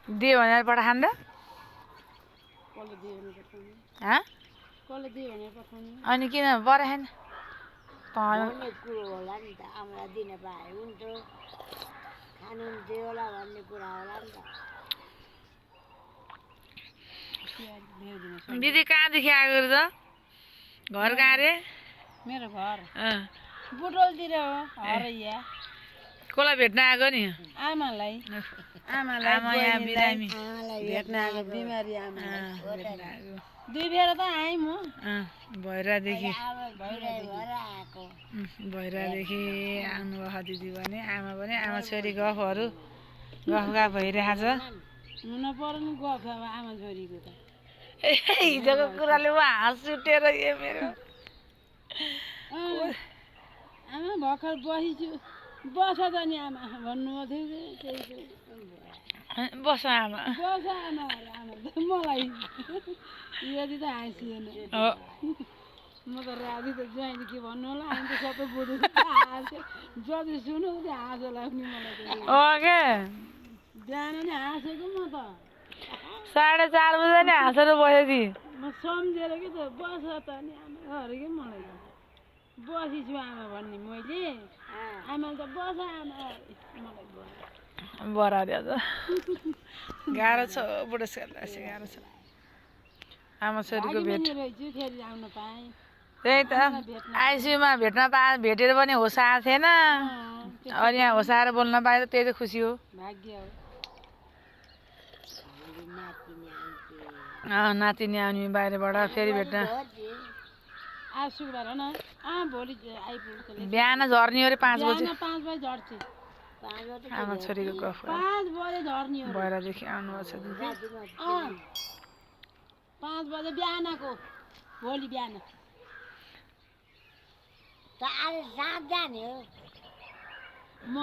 दियो भनेर पठाउनु र अनि किन पठाएन भन्ने कुरो होला नि त आमालाई दिन पाए हुन्थ्यो खानुहुन्थ्यो होला भन्ने कुरा होला नि त दिदी कहाँदेखि आएको त घर कहाँ रे मेरो घर बुटोलतिर हो हरैया कसलाई भेट्न आएको नि आमालाई आमा यहाँ बिरामी भेट्न आएको बिमारी आमालाई भेट्न आएको दुई बेर त आएँ म भैरादेखि आएको भैरादेखि आउनुभएको दिदी भने आमा छोरी गफहरू गफ भइरहेछ हुन पर्यो नि गफ अब आमा छोरीको त हिजोको कुराले म हाँस उठेर यो मेरो आमा भर्खर बसिछु बस त नि आमा भन्नुभएको थियो बस आमा बस आमा आमा मलाई यदि त हाँसिएन म त राजी त ज्वाइँले के भन्नु होला हामी त सबै बुढो हाँस्यो जति सुनौ त्यो हाँसो लाग्ने मलाई के बिहान नि हाँसेको म त 4:30 बजे नि हाँसेर बस्यो कि म सम्झेर कि त बस त नि आमा अरे कि मलाई त बसिछु आमा भन्ने मैले आमाले त बस आमा मलाई बराद्यो त गाह्रो छ बुढेसकाललाई गाह्रो छ आमा छोरीको भेट फेरि आउन पाएँ त्यही त आइसियुमा भेटेर पनि होस आएको थिएन अनि यहाँ होस आएर बोल्न पाए त त्यही त खुसी हो भाग्य हो नातिनी आउने बाहिरबाट फेरि भेट्न आज शुक्रबार हो न भोलि आइपुग्छ बिहान झर्ने हो अरे 5 बजे 5 बजे झर्छु आमा छोरीको गफ 5 बजे झर्ने हो भैरादेखि आउनुभएको छ दिदी 5 बजे बिहानको भोलि बिहान त आज साँझ जाने हो म